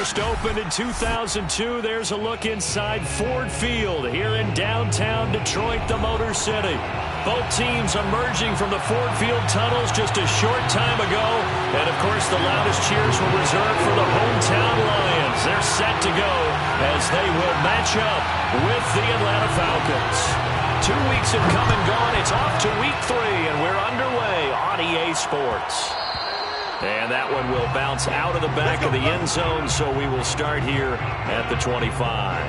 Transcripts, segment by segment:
First opened in 2002. There's a look inside Ford Field here in downtown Detroit, the Motor City. Both teams emerging from the Ford Field tunnels just a short time ago. And, of course, the loudest cheers were reserved for the hometown Lions. They're set to go as they will match up with the Atlanta Falcons. 2 weeks have come and gone. It's off to week 3, and we're underway on EA Sports. And that one will bounce out of the back of the end zone, so we will start here at the 25.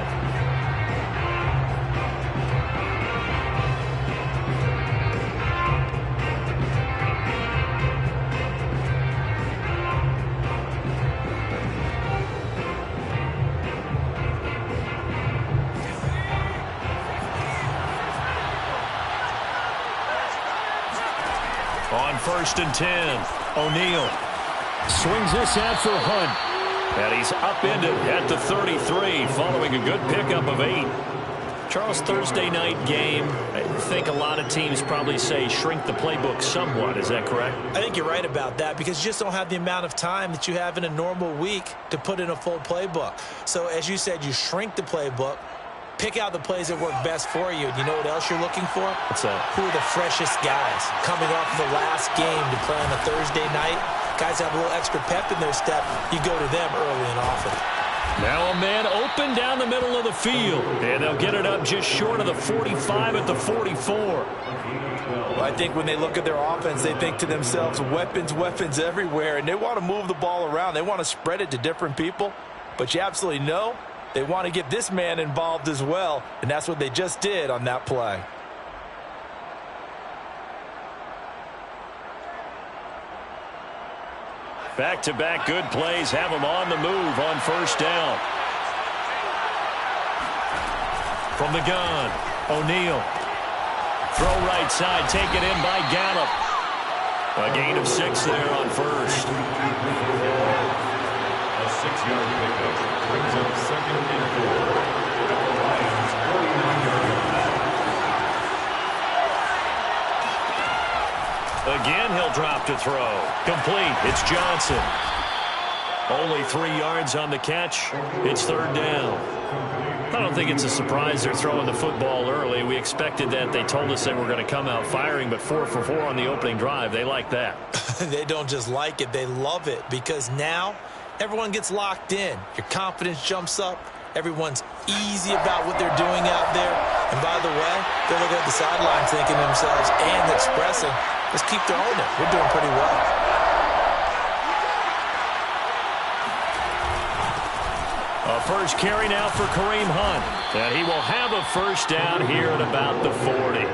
On 1st and 10, O'Neal swings this out for Hunt. And he's upended at the 33 following a good pickup of 8. Charles, Thursday night game, I think a lot of teams probably say shrink the playbook somewhat. Is that correct? I think you're right about that because you just don't have the amount of time that you have in a normal week to put in a full playbook. So, as you said, you shrink the playbook. Pick out the plays that work best for you. You know what else you're looking for? What's that? Who are the freshest guys coming off the last game to play on a Thursday night? Guys have a little extra pep in their step. You go to them early and often. Now a man open down the middle of the field. And they'll get it up just short of the 45 at the 44. Well, I think when they look at their offense, they think to themselves, weapons, weapons everywhere. And they want to move the ball around. They want to spread it to different people. But you absolutely know they want to get this man involved as well, and that's what they just did on that play. Back-to-back good plays have them on the move on 1st down. From the gun, O'Neal. Throw right side, taken in by Gallup. A gain of 6 there on 1st. A 6-yard pickup. Brings up 2nd and 4 at the Lions' 49-yard line. Again, he'll drop to throw. Complete. It's Johnson. Only 3 yards on the catch. It's 3rd down. I don't think it's a surprise they're throwing the football early. We expected that. They told us they were going to come out firing, but 4 for 4 on the opening drive. They like that. They don't just like it. They love it because now everyone gets locked in. Your confidence jumps up. Everyone's easy about what they're doing out there. And by the way, they're looking at the sidelines thinking to themselves and expressing, let's keep throwing it. We're doing pretty well. A first carry now for Kareem Hunt. And he will have a 1st down here at about the 40.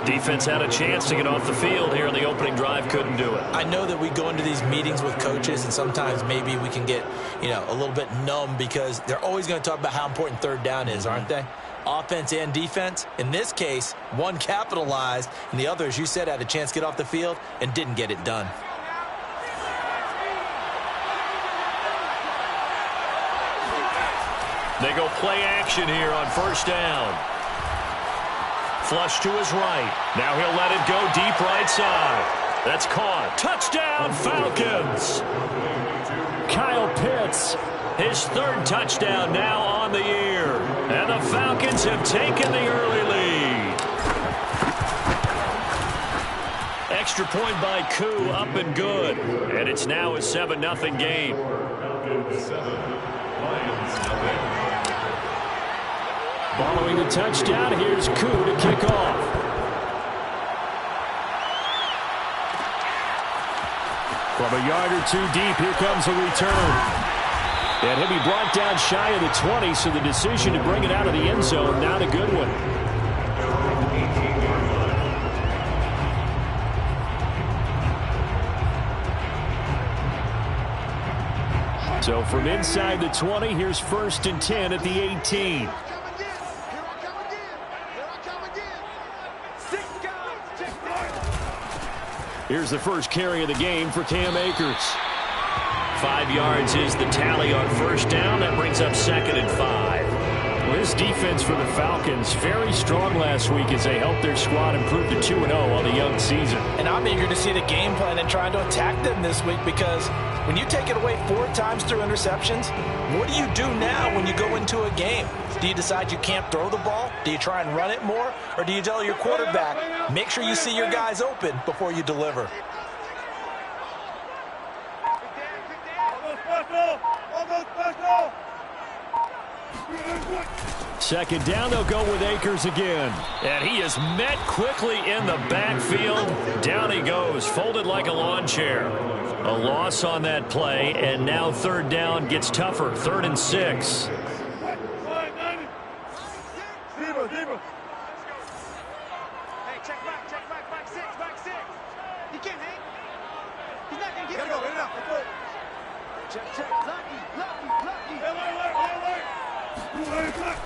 Defense had a chance to get off the field here in the opening drive. Couldn't do it. I know that we go into these meetings with coaches, and sometimes maybe we can get, a little bit numb because they're always going to talk about how important 3rd down is, aren't they? Offense and defense. In this case, one capitalized, and the other, as you said, had a chance to get off the field and didn't get it done. They go play action here on 1st down. Flush to his right. Now he'll let it go deep right side. That's caught. Touchdown, Falcons. Kyle Pitts, his 3rd touchdown now on the year. And the Falcons have taken the early lead. Extra point by Koo, up and good. And it's now a 7-0 game. Falcons 7, Lions nothing. Following the touchdown, here's Koo to kick off. From a yard or 2 deep, here comes a return. And he'll be brought down shy of the 20, so the decision to bring it out of the end zone, not a good one. So from inside the 20, here's 1st and 10 at the 18. Here's the first carry of the game for Cam Akers. 5 yards is the tally on 1st down. That brings up 2nd and 5. Well, this defense for the Falcons, very strong last week as they helped their squad improve to 2-0 on the young season. And I'm eager to see the game plan and trying to attack them this week, because when you take it away 4 times through interceptions, what do you do now when you go into a game? Do you decide you can't throw the ball? Do you try and run it more? Or do you tell your quarterback, make sure you see your guys open before you deliver? Second down, they'll go with Akers again. And he is met quickly in the backfield. Down he goes, folded like a lawn chair. A loss on that play, and now third down gets tougher. 3rd and 6.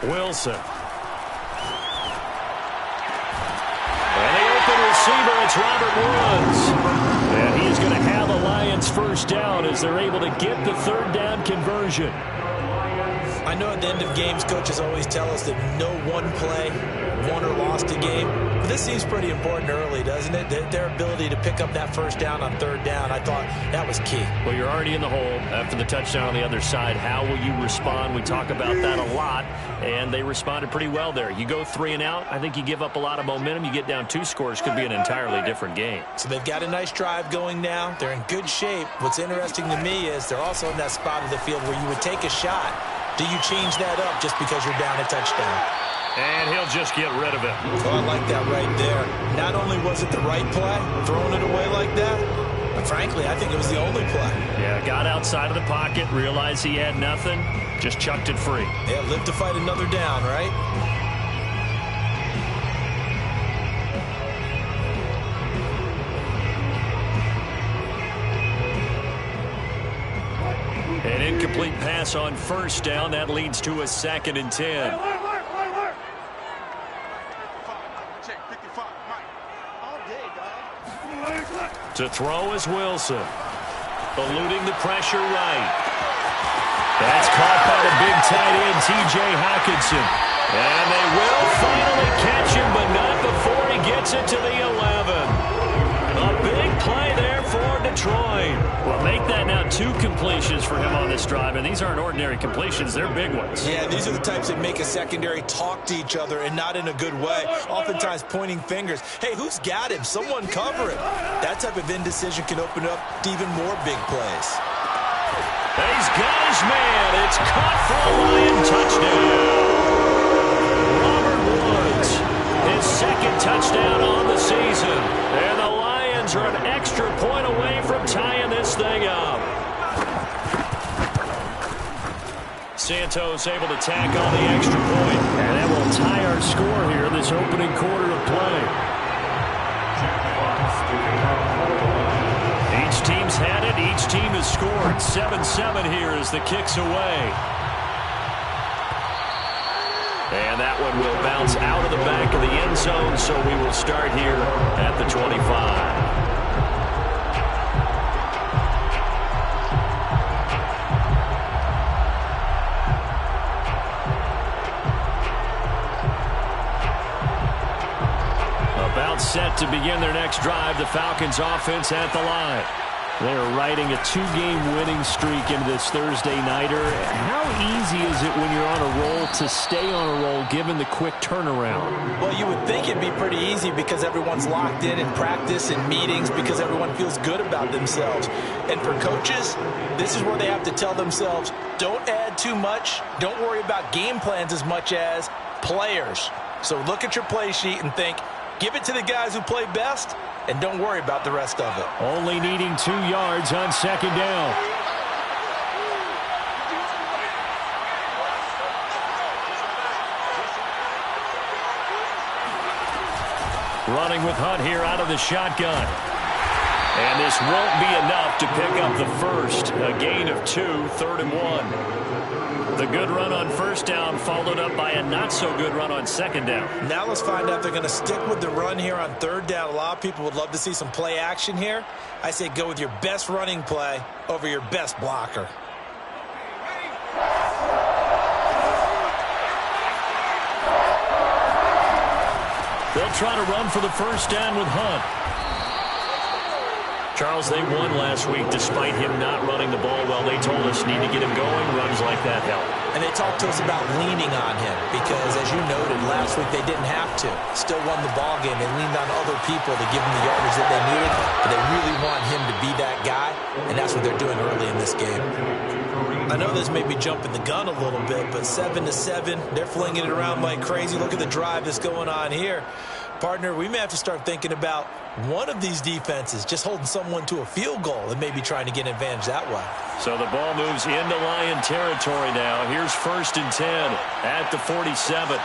Wilson. And the open receiver, it's Robert Woods. And he's going to have the Lions first down as they're able to get the 3rd down conversion. I know at the end of games, coaches always tell us that no one play won or lost a game. But this seems pretty important early, doesn't it? Their ability to pick up that first down on 3rd down, I thought that was key. Well, you're already in the hole after the touchdown on the other side. How will you respond? We talk about that a lot, and they responded pretty well there. You go 3 and out, I think you give up a lot of momentum. You get down 2 scores, could be an entirely different game. So they've got a nice drive going now. They're in good shape. What's interesting to me is they're also in that spot of the field where you would take a shot. Do you change that up just because you're down a touchdown? And he'll just get rid of it. Oh, I like that right there. Not only was it the right play, throwing it away like that, but frankly, I think it was the only play. Yeah, got outside of the pocket, realized he had nothing, just chucked it free. Yeah, live to fight another down, right? An incomplete pass on first down. That leads to a 2nd and 10. To throw is Wilson. Eluding the pressure right. That's caught by the big tight end, T.J. Hockenson. And they will finally catch him, but not before he gets it to the 11. A big play there for Detroit. Well, make that now 2 completions for him on this drive, and these aren't ordinary completions. They're big ones. Yeah, these are the types that make a secondary talk to each other, and not in a good way. Oftentimes pointing fingers. Hey, who's got him? Someone cover him. That type of indecision can open up to even more big plays. He's got his man. It's caught for a Lion touchdown. Robert Woods, his 2nd touchdown on the season. And the Lions are an extra point away from tying this thing up. Santos able to tack on the extra point. And that will tie our score here this opening quarter of play. Each team's had it. Each team has scored. 7-7 here as the kick's away. And that one will bounce out of the back of the end zone, so we will start here at the 25. About set to begin their next drive, the Falcons offense at the line. They're riding a 2-game winning streak into this Thursday nighter. How easy is it when you're on a roll to stay on a roll given the quick turnaround? Well, you would think it'd be pretty easy because everyone's locked in practice and meetings, because everyone feels good about themselves. And for coaches, this is where they have to tell themselves, don't add too much. Don't worry about game plans as much as players. So look at your play sheet and think, give it to the guys who play best, and don't worry about the rest of it. Only needing 2 yards on 2nd down. Running with Hunt here out of the shotgun. And this won't be enough to pick up the first. A gain of 2, 3rd and 1. The good run on first down followed up by a not-so-good run on 2nd down. Now let's find out if they're going to stick with the run here on 3rd down. A lot of people would love to see some play action here. I say go with your best running play over your best blocker. They'll try to run for the first down with Hunt. Charles, they won last week despite him not running the ball well. They told us need to get him going. Runs like that help. And they talked to us about leaning on him because, as you noted, last week they didn't have to. Still won the ball game. They leaned on other people to give them the yardage that they needed, but they really want him to be that guy, and that's what they're doing early in this game. I know this may be jumping the gun a little bit, but 7-7, they're flinging it around like crazy. Look at the drive that's going on here. Partner, we may have to start thinking about one of these defenses just holding someone to a field goal and maybe trying to get an advantage that way. So the ball moves into Lion territory now. Here's 1st and 10 at the 47.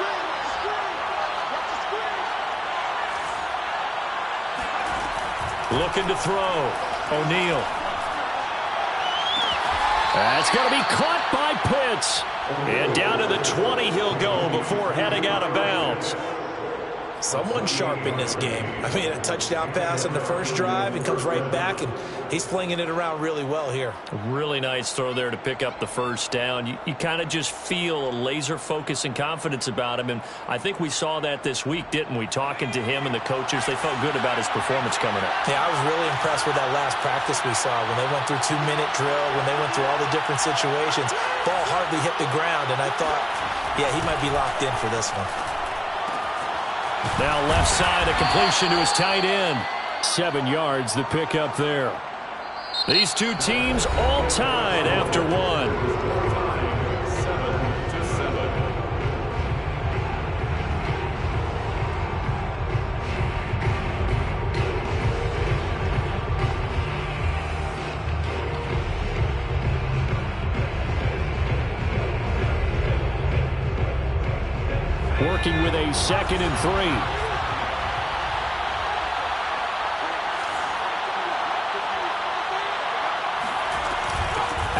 Looking to throw. O'Neal. That's going to be caught by Pitts. And down to the 20 he'll go before heading out of bounds. Someone sharp in this game. I mean, a touchdown pass on the first drive and comes right back, and he's flinging it around really well here. A really nice throw there to pick up the first down. You kind of just feel a laser focus and confidence about him, and I think we saw that this week, didn't we? Talking to him and the coaches, they felt good about his performance coming up. Yeah, I was really impressed with that last practice we saw when they went through 2-minute drill, when they went through all the different situations. Ball hardly hit the ground, and I thought, yeah, he might be locked in for this one. Now left side, a completion to his tight end. 7 yards, the pickup there. These two teams all tied after one. 7-7. Working with a 2nd and 3.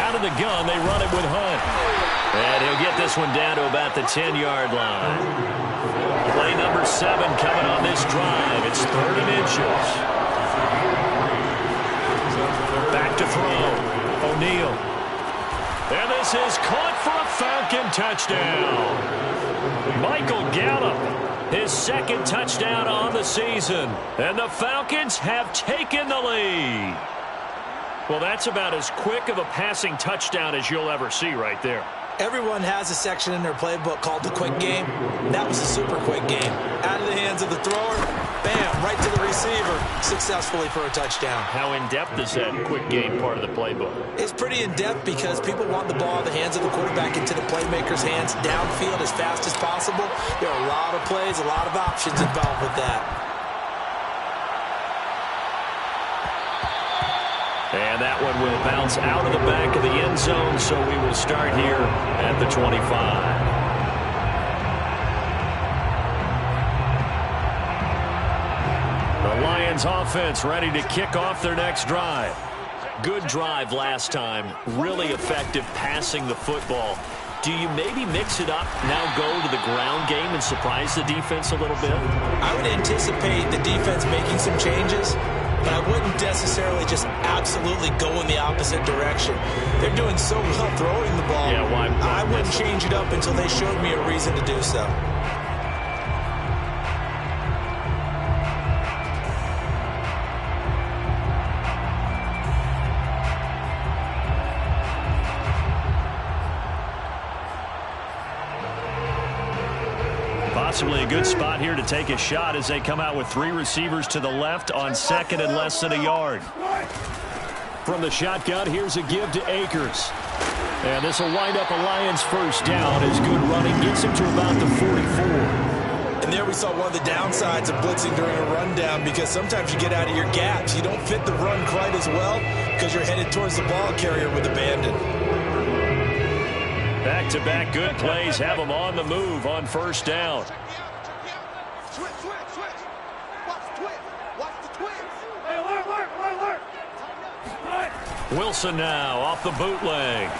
Out of the gun, they run it with Hunt. And he'll get this one down to about the 10-yard line. Play number 7 coming on this drive. It's 3rd and inches. Back to throw. O'Neal. And this is caught for a Falcon touchdown. Michael Gallup, his 2nd touchdown on the season. And the Falcons have taken the lead. Well, that's about as quick of a passing touchdown as you'll ever see right there. Everyone has a section in their playbook called the quick game. That was a super quick game. Out of the hands of the thrower, bam, right to the receiver, successfully for a touchdown. How in-depth is that quick game part of the playbook? It's pretty in-depth because people want the ball in the hands of the quarterback into the playmaker's hands downfield as fast as possible. There are a lot of plays, a lot of options involved with that. And that one will bounce out of the back of the end zone, so we will start here at the 25. The Lions offense ready to kick off their next drive. Good drive last time. Really effective passing the football. Do you maybe mix it up, now go to the ground game and surprise the defense a little bit? I would anticipate the defense making some changes, but I wouldn't necessarily just absolutely go in the opposite direction. They're doing so well throwing the ball. Yeah, why I wouldn't change it up until they showed me a reason to do so. Possibly a good spot here to take a shot as they come out with 3 receivers to the left on 2nd and less than a yard. From the shotgun, here's a give to Akers. And this will wind up a Lions first down as good running gets him to about the 44. And there we saw one of the downsides of blitzing during a rundown, because sometimes you get out of your gaps. You don't fit the run quite as well because you're headed towards the ball carrier with abandon. Back-to-back good plays have them on the move on first down. Wilson now off the bootleg.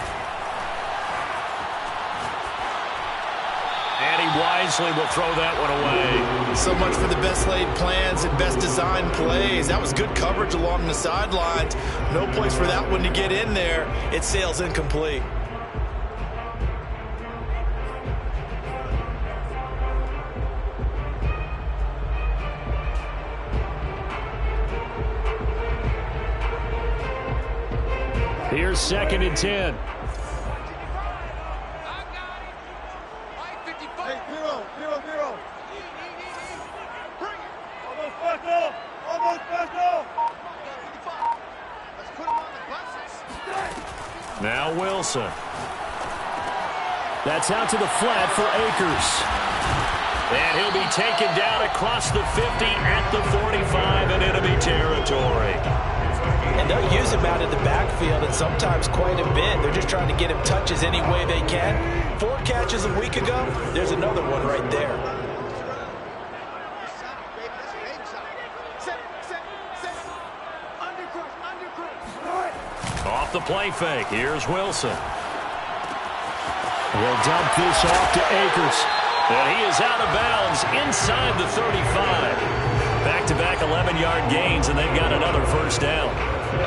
And he wisely will throw that one away. So much for the best laid plans and best designed plays. That was good coverage along the sidelines. No place for that one to get in there. It sails incomplete. Here's 2nd and 10. Now Wilson. That's out to the flat for Akers. And he'll be taken down across the 50 at the 45 and enemy territory. And they'll use him out in the backfield, and sometimes quite a bit. They're just trying to get him touches any way they can. 4 catches a week ago. There's another one right there. Off the play fake. Here's Wilson. He'll dump this off to Akers. And he is out of bounds inside the 35. Back-to-back 11-yard gains, and they've got another first down.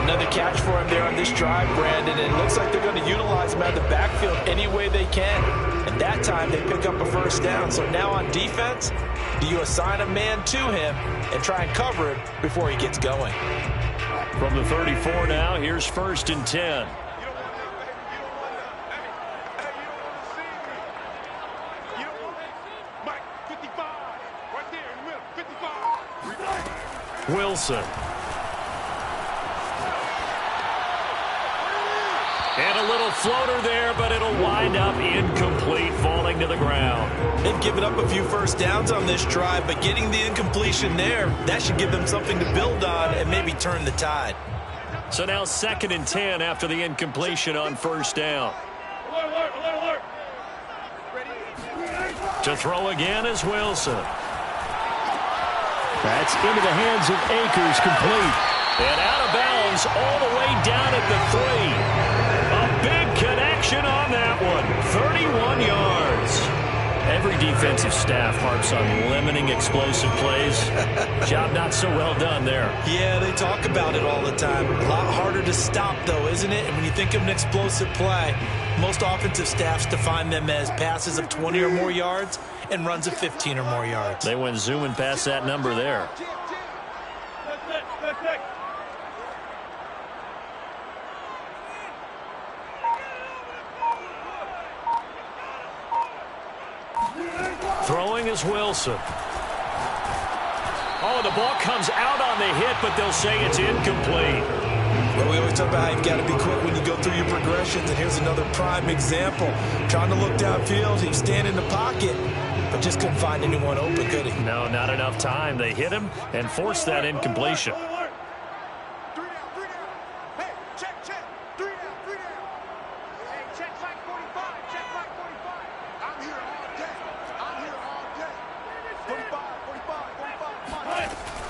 Another catch for him there on this drive, Brandon. And it looks like they're going to utilize him out of the backfield any way they can. And that time they pick up a first down. So now on defense, do you assign a man to him and try and cover him before he gets going? From the 34 now, here's 1st and 10. Wilson. And a little floater there, but it'll wind up incomplete, falling to the ground. They've given up a few first downs on this drive, but getting the incompletion there, that should give them something to build on and maybe turn the tide. So now 2nd and 10 after the incompletion on first down. To throw again is Wilson. That's into the hands of Akers, complete. And out of bounds all the way down at the 3. A big connection on that one. 31 yards. Every defensive staff harps on limiting explosive plays. Job not so well done there. Yeah, they talk about it all the time. A lot harder to stop, though, isn't it? And when you think of an explosive play, most offensive staffs define them as passes of 20 or more yards and runs of 15 or more yards. They went zooming past that number there. Throwing is Wilson. Oh, the ball comes out on the hit, but they'll say it's incomplete. Well, we always talk about how you've got to be quick when you go through your progressions, and here's another prime example. Trying to look downfield, he was standing in the pocket, but just couldn't find anyone open, could he? No, not enough time. They hit him and forced that incompletion.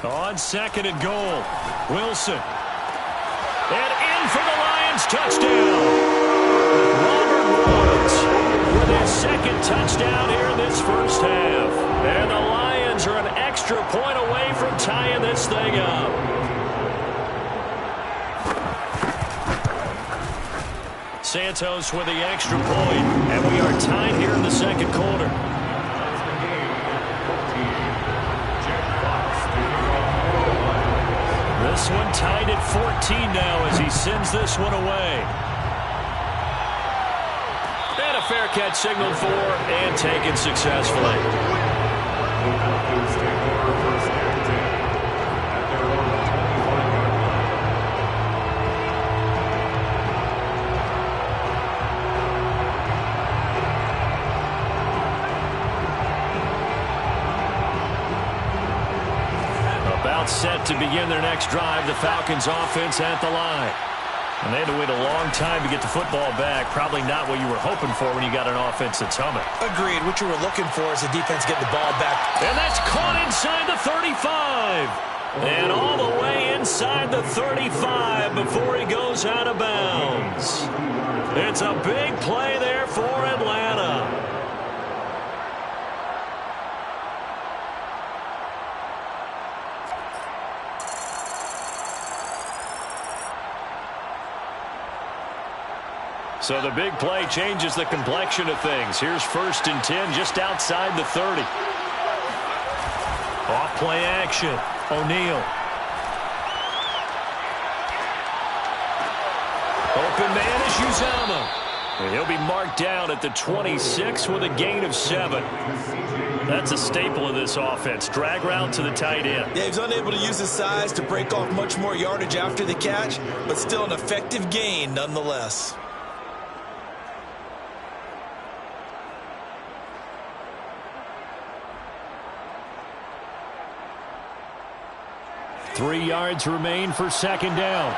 On 2nd and goal, Wilson. And in for the Lions, touchdown. Robert Woods with his 2nd touchdown here in this first half. And the Lions are an extra point away from tying this thing up. Santos with the extra point, and we are tied here in the 2nd quarter. This one tied at 14 now as he sends this one away. And a fair catch signaled for and taken successfully. Set to begin their next drive, the Falcons offense at the line. And they had to wait a long time to get the football back. Probably not what you were hoping for when you got an offense that's humming. Agreed. What you were looking for is the defense getting the ball back. And that's caught inside the 35. And all the way inside the 35 before he goes out of bounds. It's a big play there for Atlanta. So the big play changes the complexion of things. Here's 1st and 10 just outside the 30. Off play action. O'Neal. Open man is Uzama. And he'll be marked down at the 26 with a gain of 7. That's a staple of this offense. Drag route to the tight end. Yeah, he's unable to use his size to break off much more yardage after the catch, but still an effective gain nonetheless. Three yards remain for second down.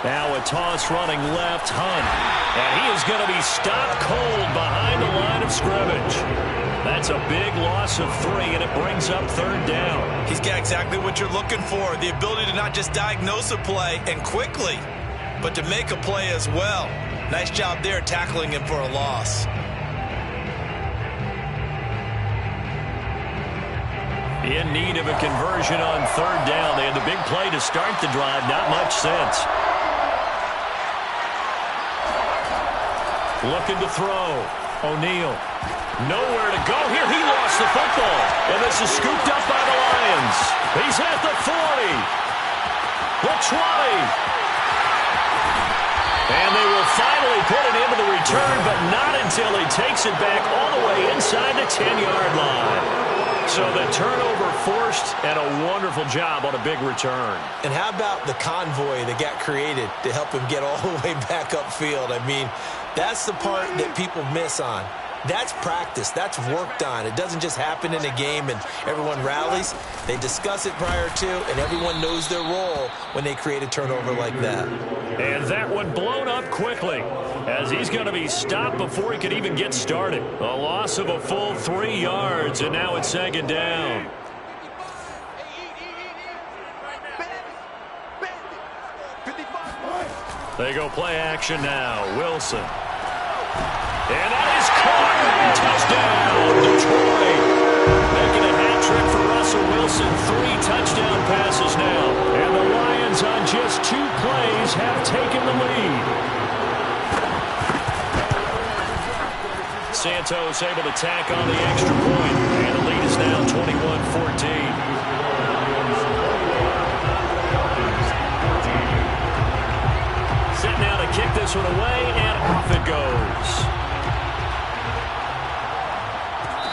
Now a toss running left, Hunt. And he is going to be stopped cold behind the line of scrimmage. That's a big loss of 3, and it brings up third down. He's got exactly what you're looking for, the ability to not just diagnose a play and quickly, but to make a play as well. Nice job there tackling him for a loss. In need of a conversion on third down. They had the big play to start the drive. Not much sense. Looking to throw. O'Neal. Nowhere to go here. He lost the football. And this is scooped up by the Lions. He's at the 40. The 20. And they will finally put it into the return, but not until he takes it back all the way inside the 10-yard line. So the turnover forced, and a wonderful job on a big return. And how about the convoy that got created to help him get all the way back upfield? I mean, that's the part that people miss on. That's practice. That's worked on. It doesn't just happen in a game and everyone rallies. They discuss it prior to, and everyone knows their role when they create a turnover like that. And that one blown up quickly as he's going to be stopped before he could even get started. A loss of a full 3 yards, and now it's second down. They go play action now. Wilson. And that is caught. Touchdown, Detroit. Making a hat trick for Russell Wilson. 3 touchdown passes now. And the Lions on just 2 plays have taken the lead. Santos able to tack on the extra point. And the lead is now 21-14. Set now to kick this one away, and off it goes.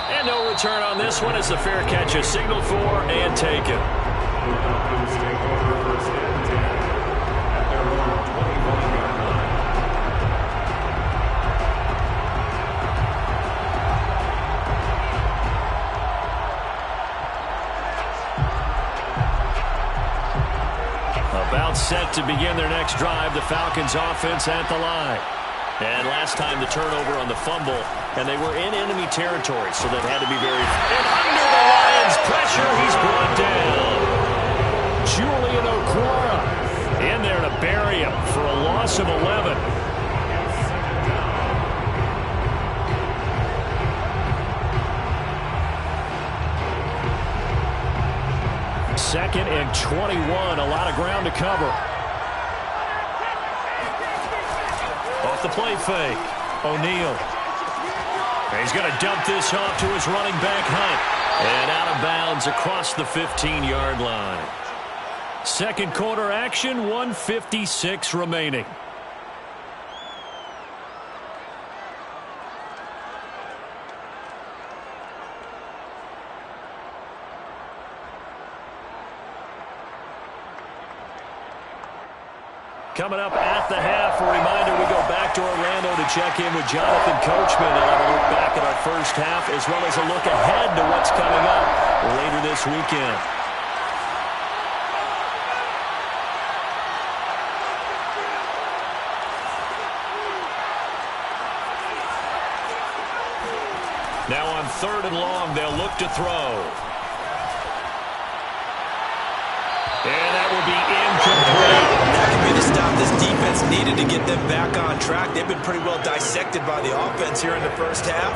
And no return on this one as the fair catch is signaled for and taken. Falcons take over first and 10 at their own 21-yard line. About set to begin their next drive, the Falcons offense at the line. And last time the turnover on the fumble, and they were in enemy territory, so that had to be very... And under the Lions' pressure, he's brought down. Julian Okwara in there to bury him for a loss of 11. Second and 21, a lot of ground to cover. Off the play fake, O'Neal. He's going to dump this off to his running back, Hunt. And out of bounds across the 15-yard line. Second quarter action, 1:56 remaining. Coming up at the half, a reminder we go back to Orlando to check in with Jonathan Coachman. They'll have a look back at our first half as well as a look ahead to what's coming up later this weekend. Now on third and long, they'll look to throw. And that will be incomplete. That could be the stop this defense needed to get them back on track. They've been pretty well dissected by the offense here in the first half.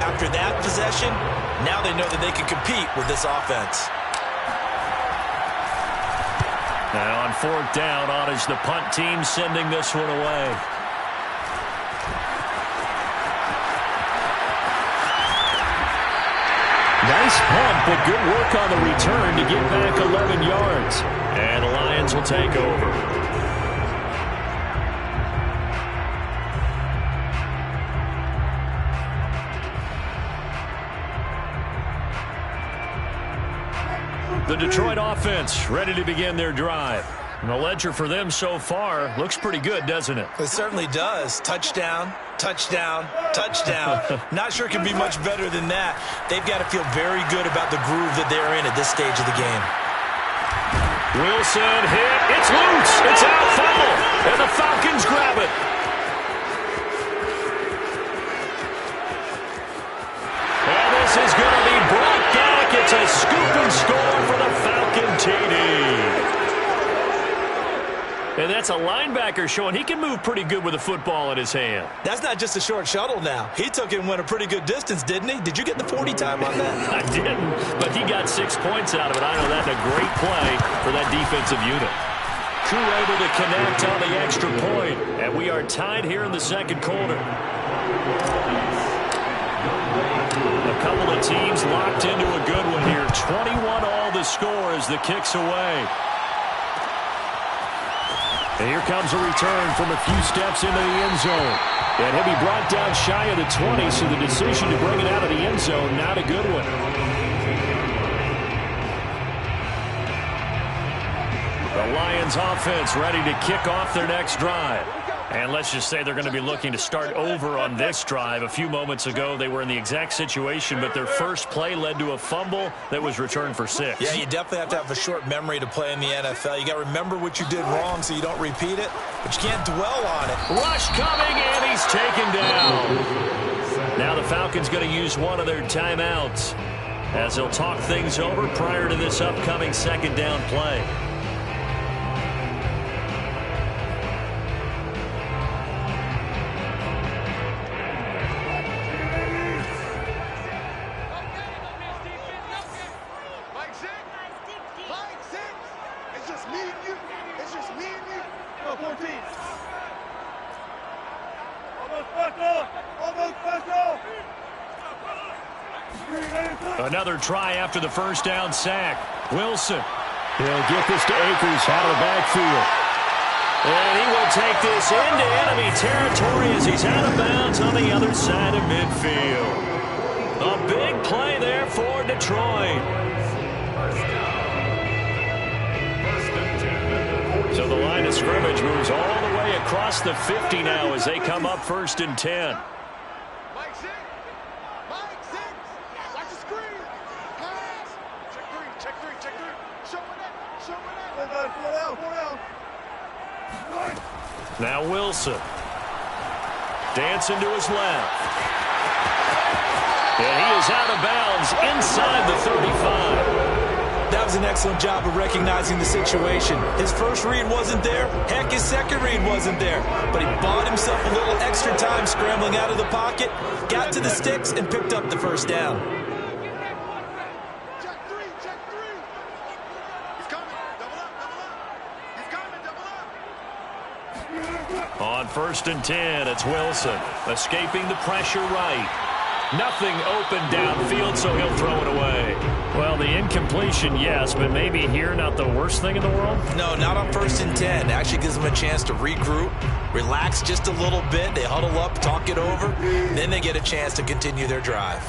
After that possession, now they know that they can compete with this offense. Now on fourth down, on is the punt team sending this one away. Nice punt, but good work on the return to get back 11 yards. And the Lions will take over. The Detroit offense ready to begin their drive. And the ledger for them so far looks pretty good, doesn't it? It certainly does. Touchdown, touchdown, touchdown. Not sure it can be much better than that. They've got to feel very good about the groove that they're in at this stage of the game. Wilson hit. It's loose. It's out. Fumble. And the Falcons grab it. And this is going to be brought back. It's a scoop and score for the Falcon TD. And that's a linebacker showing he can move pretty good with a football in his hand. That's not just a short shuttle now. He took it and went a pretty good distance, didn't he? Did you get the 40 time on that? I didn't, but he got 6 points out of it. I know that's a great play for that defensive unit. Crew able to connect on the extra point, and we are tied here in the second quarter. A couple of teams locked into a good one here. 21 all the score as the kick's away. And here comes a return from a few steps into the end zone. And he'll be brought down shy of the 20, so the decision to bring it out of the end zone, not a good one. The Lions offense ready to kick off their next drive. And let's just say they're going to be looking to start over on this drive. A few moments ago, they were in the exact situation, but their first play led to a fumble that was returned for 6. Yeah, you definitely have to have a short memory to play in the NFL. You got to remember what you did wrong so you don't repeat it, but you can't dwell on it. Rush coming, and he's taken down. Now the Falcons going to use one of their timeouts as they'll talk things over prior to this upcoming second down play. Another try after the first down sack. Wilson. He'll get this to Akers out of the backfield. And he will take this into enemy territory as he's out of bounds on the other side of midfield. A big play there for Detroit. So the line of scrimmage moves all the way across the 50 now as they come up 1st and 10. Now Wilson. Dancing to his left. And he is out of bounds inside the 35. That was an excellent job of recognizing the situation. His first read wasn't there. Heck, his second read wasn't there. But he bought himself a little extra time scrambling out of the pocket, got to the sticks, and picked up the first down. On 1st and 10, it's Wilson. Escaping the pressure right. Nothing open downfield, so he'll throw it away. Well, the incompletion, yes, but maybe here not the worst thing in the world? No, not on 1st and 10. It actually gives them a chance to regroup, relax just a little bit. They huddle up, talk it over. Then they get a chance to continue their drive.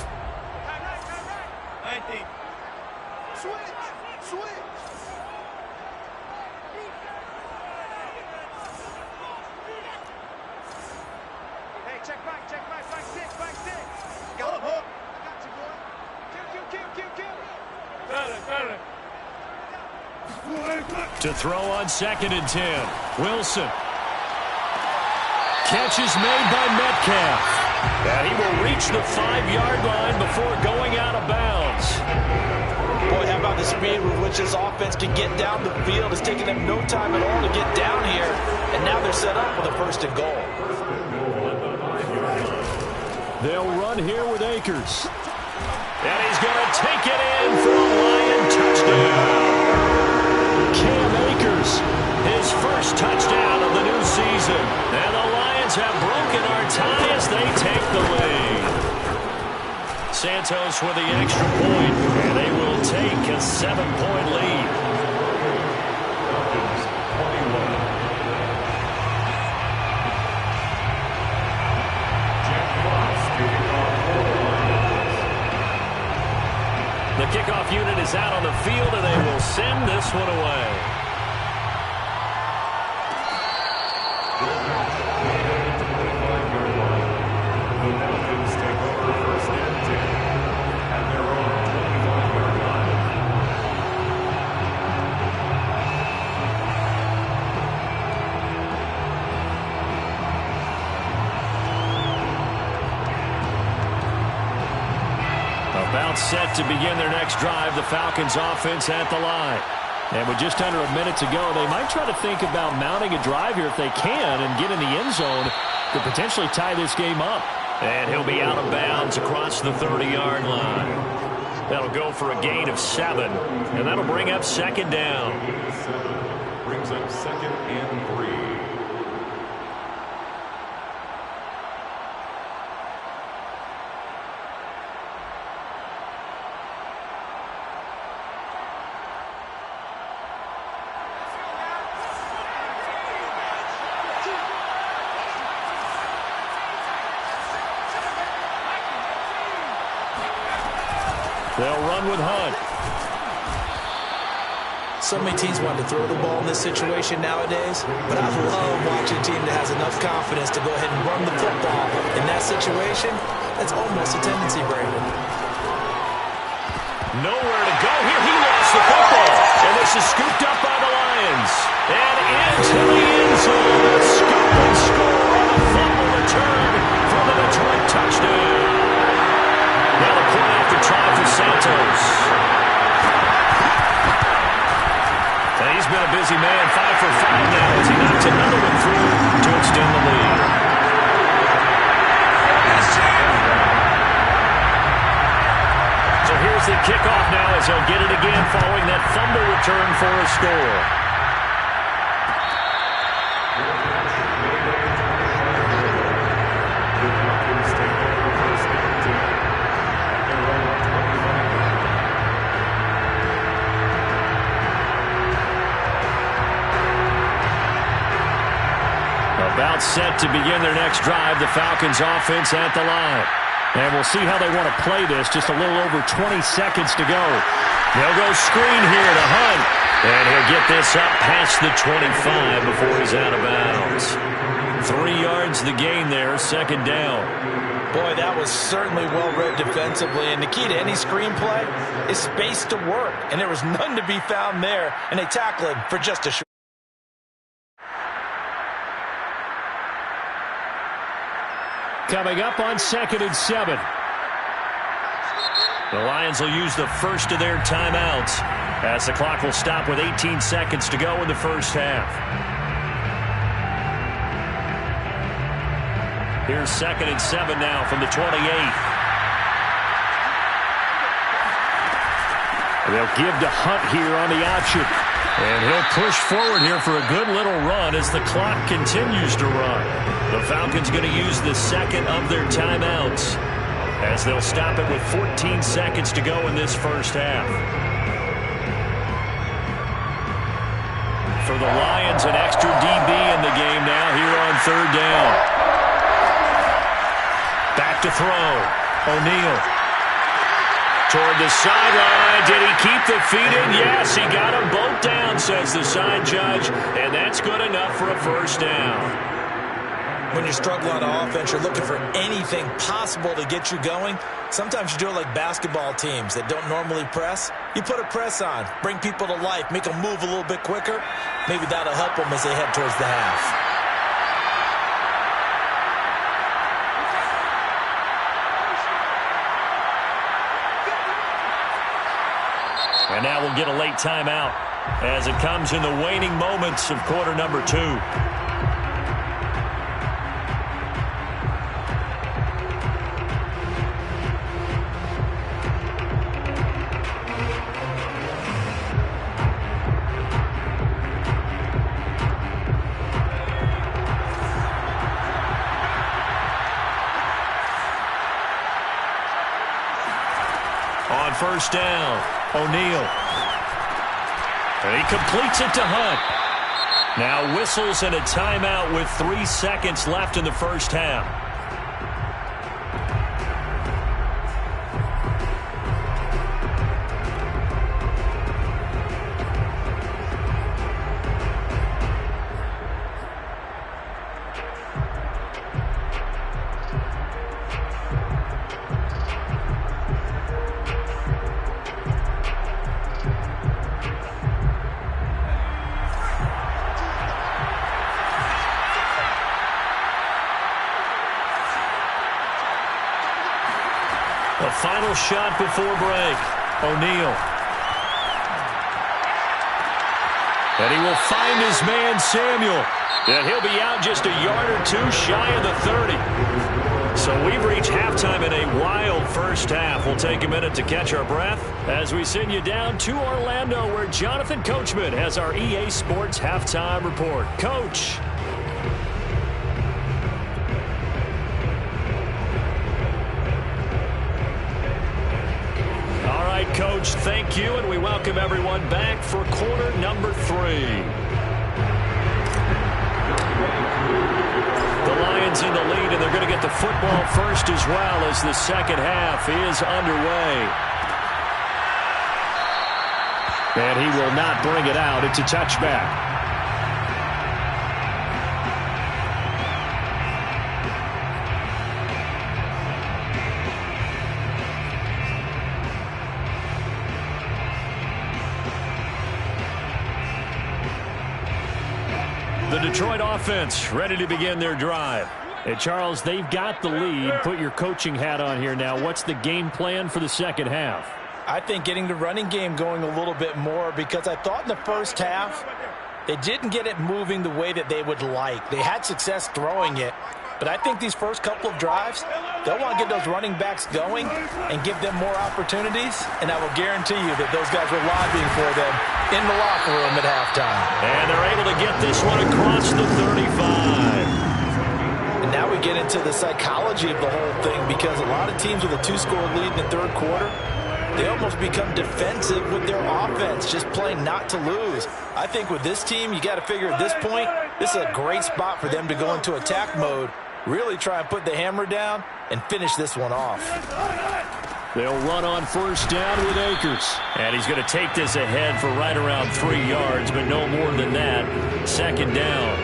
To throw on 2nd and 10. Wilson. Catch is made by Metcalf. And he will reach the 5-yard line before going out of bounds. Boy, how about the speed with which this offense can get down the field? It's taken them no time at all to get down here. And now they're set up with a 1st and goal. They'll run here with Akers. And he's going to take it in for a Lion touchdown. Cam Akers, his first touchdown of the new season. And the Lions have broken our tie as they take the lead. Santos with the extra point, and they will take a 7-point lead. Falcons 21. Jack Fox taking off for the Lions. The kickoff unit is out on the field, and they will send this one away. About set to begin their next drive, the Falcons offense at the line. And with just under a minute to go, they might try to think about mounting a drive here if they can and get in the end zone to potentially tie this game up. And he'll be out of bounds across the 30-yard line. That'll go for a gain of 7, and that'll bring up second down. Brings up 2nd and 3. They'll run with Hunt. So many teams want to throw the ball in this situation nowadays, but I love watching a team that has enough confidence to go ahead and run the football. In that situation, that's almost a tendency, Brandon. Nowhere to go here. He lost the football, and this is scooped up by the Lions. And into the end zone. A scoop and score on a fumble return for the Detroit touchdown. Now the point after try for Santos. And he's been a busy man, 5 for 5 now as he knocks another one through to extend the lead. So here's the kickoff now as he'll get it again following that fumble return for a score. About set to begin their next drive, the Falcons offense at the line. And we'll see how they want to play this. Just a little over 20 seconds to go. They'll go screen here to Hunt. And he'll get this up past the 25 before he's out of bounds. 3 yards the gain there, second down. Boy, that was certainly well-read defensively. And the key to any screenplay is space to work. And there was none to be found there. And they tackle him for just a short. Coming up on 2nd and 7. The Lions will use the first of their timeouts as the clock will stop with 18 seconds to go in the first half. Here's 2nd and 7 now from the 28. They'll give to Hunt here on the option. And he'll push forward here for a good little run as the clock continues to run. The Falcons going to use the second of their timeouts as they'll stop it with 14 seconds to go in this first half. For the Lions, an extra DB in the game now here on 3rd down. Back to throw. O'Neal. Toward the sideline. Did he keep the feet in? Yes, he got them both down, says the side judge. And that's good enough for a first down. When you're struggling on offense, you're looking for anything possible to get you going. Sometimes you do it like basketball teams that don't normally press. You put a press on, bring people to life, make them move a little bit quicker. Maybe that'll help them as they head towards the half. And now we'll get a late timeout as it comes in the waning moments of quarter number 2. first down. O'Neal. And he completes it to Hunt. Now whistles and a timeout with 3 seconds left in the first half. The final shot before break. O'Neal. And he will find his man, Samuel. And he'll be out just a yard or two shy of the 30. So we've reached halftime in a wild first half. We'll take a minute to catch our breath as we send you down to Orlando, where Jonathan Coachman has our EA Sports halftime report. Coach. Coach, thank you, and we welcome everyone back for quarter number 3. The Lions in the lead, and they're going to get the football first as well as the second half is underway. And he will not bring it out. It's a touchback. The Detroit offense ready to begin their drive. Hey, Charles, they've got the lead. Put your coaching hat on here now. What's the game plan for the second half? I think getting the running game going a little bit more, because I thought in the first half they didn't get it moving the way that they would like. They had success throwing it, but I think these first couple of drives, they'll want to get those running backs going and give them more opportunities, and I will guarantee you that those guys were lobbying for them in the locker room at halftime. And they're able to get this one across the 35. And now we get into the psychology of the whole thing, because a lot of teams with a 2-score lead in the third quarter, they almost become defensive with their offense, just playing not to lose. I think with this team, you got to figure at this point, this is a great spot for them to go into attack mode, really try and put the hammer down and finish this one off. They'll run on first down with Akers. And he's going to take this ahead for right around 3 yards, but no more than that. Second down.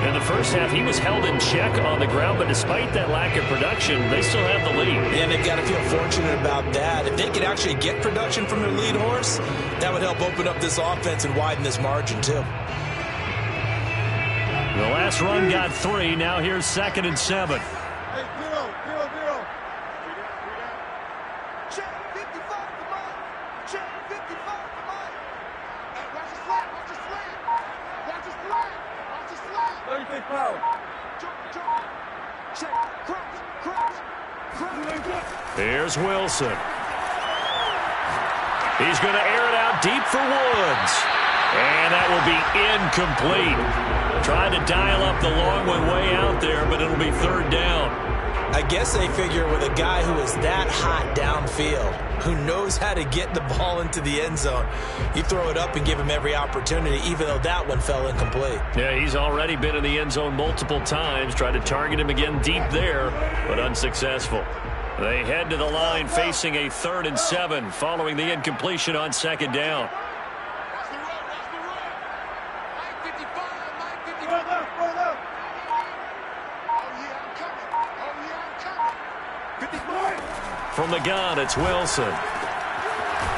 In the first half, he was held in check on the ground, but despite that lack of production, they still have the lead. And they've got to feel fortunate about that. If they could actually get production from their lead horse, that would help open up this offense and widen this margin, too. The last run got 3. Now here's 2nd and 7. Hey, zero. Check 55 for mine. Check 55 for mine. Watch his flat. Watch his flat. Watch his flat. Watch his flat. 36 power. Jump. Check. Crouch. Here's Wilson. He's going to air it out deep for Woods. And that will be incomplete. Tried to dial up the long one way out there, but it'll be third down. I guess they figure with a guy who is that hot downfield, who knows how to get the ball into the end zone, you throw it up and give him every opportunity, even though that one fell incomplete. Yeah, he's already been in the end zone multiple times. Tried to target him again deep there, but unsuccessful. They head to the line facing a 3rd and 7 following the incompletion on second down. From the gun, it's Wilson.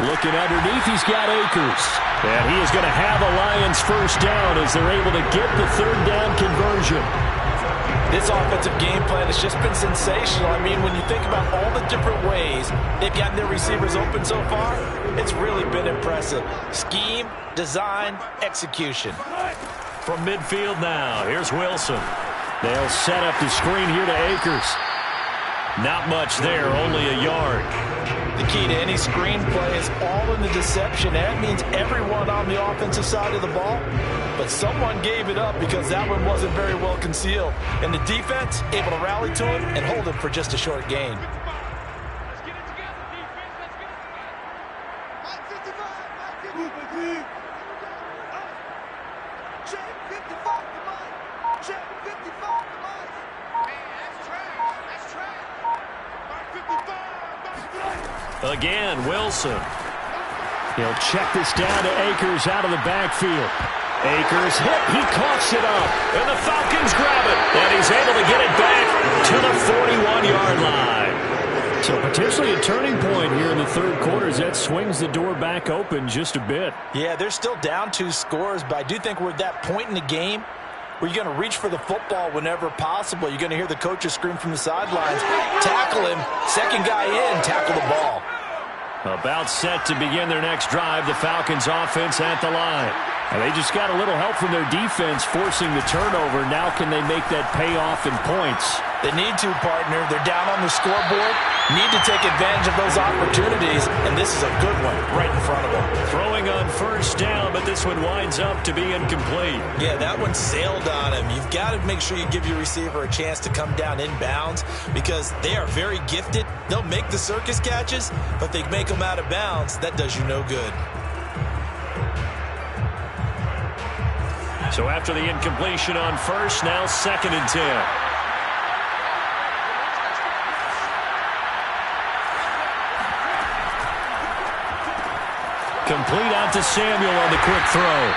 Looking underneath, he's got Akers. And he is going to have a Lions first down as they're able to get the third down conversion. This offensive game plan has just been sensational. I mean, when you think about all the different ways they've gotten their receivers open so far, it's really been impressive. Scheme, design, execution. From midfield now, here's Wilson. They'll set up the screen here to Akers. Not much there, only a yard. The key to any screenplay is all in the deception. That means everyone on the offensive side of the ball, but someone gave it up because that one wasn't very well concealed. And the defense able to rally to it and hold it for just a short gain. Again, Wilson. He'll check this down to Akers out of the backfield. Akers hit. He coughs it up. And the Falcons grab it. And he's able to get it back to the 41-yard line. So potentially a turning point here in the third quarter as that swings the door back open just a bit. Yeah, they're still down 2 scores, but I do think we're at that point in the game where you're going to reach for the football whenever possible. You're going to hear the coaches scream from the sidelines. Tackle him. Second guy in. Tackle the ball. About set to begin their next drive, the Falcons offense at the line. And they just got a little help from their defense forcing the turnover. Now can they make that pay off in points? They need to, partner. They're down on the scoreboard. Need to take advantage of those opportunities, and this is a good one right in front of them. Throwing on first down, but this one winds up to be incomplete. Yeah, that one sailed on him. You've got to make sure you give your receiver a chance to come down inbounds because they are very gifted. They'll make the circus catches, but they make them out of bounds. That does you no good. So after the incompletion on first, now 2nd and 10. Complete out to Samuel on the quick throw.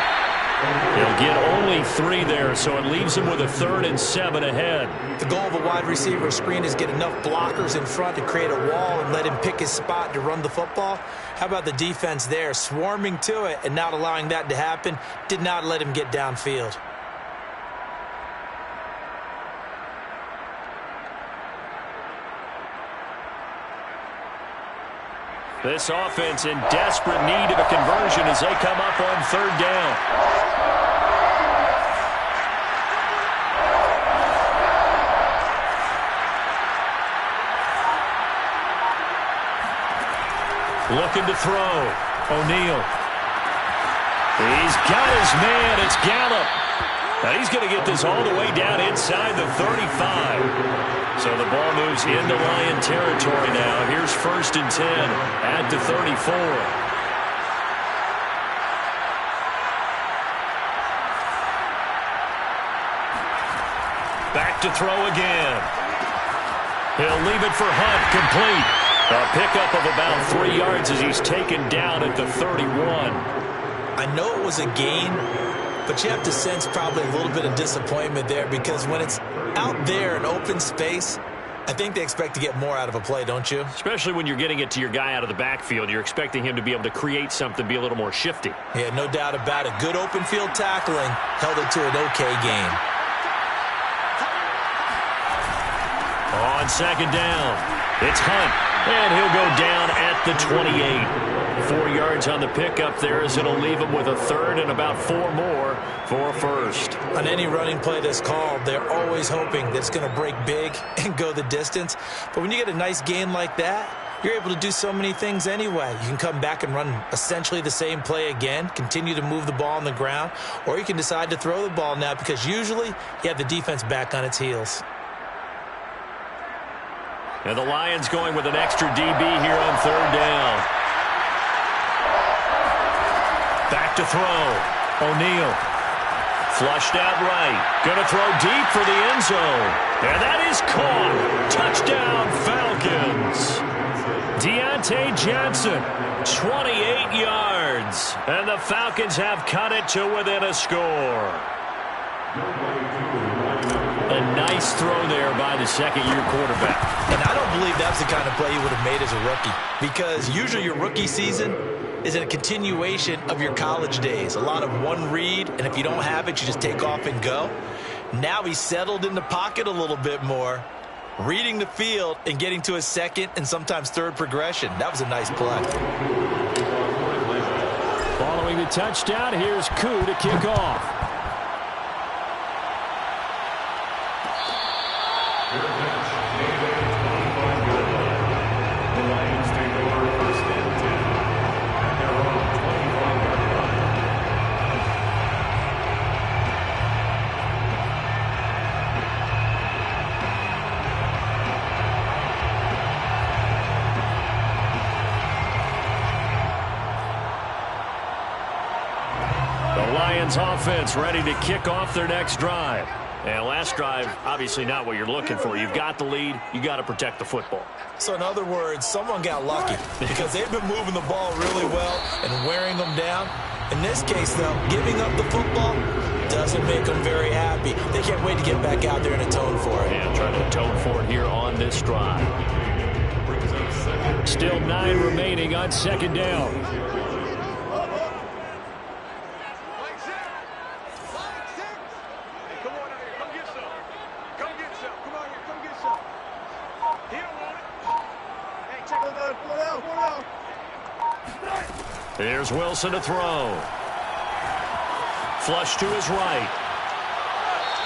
He'll get only 3 there, so it leaves him with a 3rd and 7 ahead. The goal of a wide receiver screen is get enough blockers in front to create a wall and let him pick his spot to run the football. How about the defense there, swarming to it and not allowing that to happen? Did not let him get downfield. This offense in desperate need of a conversion as they come up on 3rd down. Looking to throw. O'Neal. He's got his man. It's Gallup. Now he's going to get this all the way down inside the 35. So the ball moves into Lion territory now. Here's 1st and 10 at the 34. Back to throw again. He'll leave it for Hunt, complete. A pickup of about 3 yards as he's taken down at the 31. I know it was a gain, but you have to sense probably a little bit of disappointment there because when it's out there in open space, I think they expect to get more out of a play, don't you? Especially when you're getting it to your guy out of the backfield. You're expecting him to be able to create something, be a little more shifty. Yeah, no doubt about it. Good open field tackling held it to an okay gain. On 2nd down, it's Hunt, and he'll go down at the 28. 4 yards on the pickup there as it'll leave him with a 3rd and about 4 more for a 1st. On any running play that's called, they're always hoping that it's going to break big and go the distance. But when you get a nice gain like that, you're able to do so many things anyway. You can come back and run essentially the same play again, continue to move the ball on the ground, or you can decide to throw the ball now because usually you have the defense back on its heels. And the Lions going with an extra DB here on 3rd down. Back to throw. O'Neal. Flushed out right. Going to throw deep for the end zone. And that is caught. Touchdown, Falcons. Deontay Johnson, 28 yards. And the Falcons have cut it to within a score. A nice throw there by the second-year quarterback. And I don't believe that's the kind of play he would have made as a rookie because usually your rookie season is a continuation of your college days. A lot of one read, and if you don't have it, you just take off and go. Now he's settled in the pocket a little bit more, reading the field and getting to a 2nd and sometimes 3rd progression. That was a nice play. Following the touchdown, here's Koo to kick off. Offense ready to kick off their next drive. And last drive, obviously not what you're looking for. You've got the lead. You got to protect the football. So in other words, someone got lucky because they've been moving the ball really well and wearing them down. In this case, though, giving up the football doesn't make them very happy. They can't wait to get back out there and atone for it. Yeah, trying to atone for it here on this drive. Still 9 remaining on second down. Here's Wilson to throw. Flush to his right.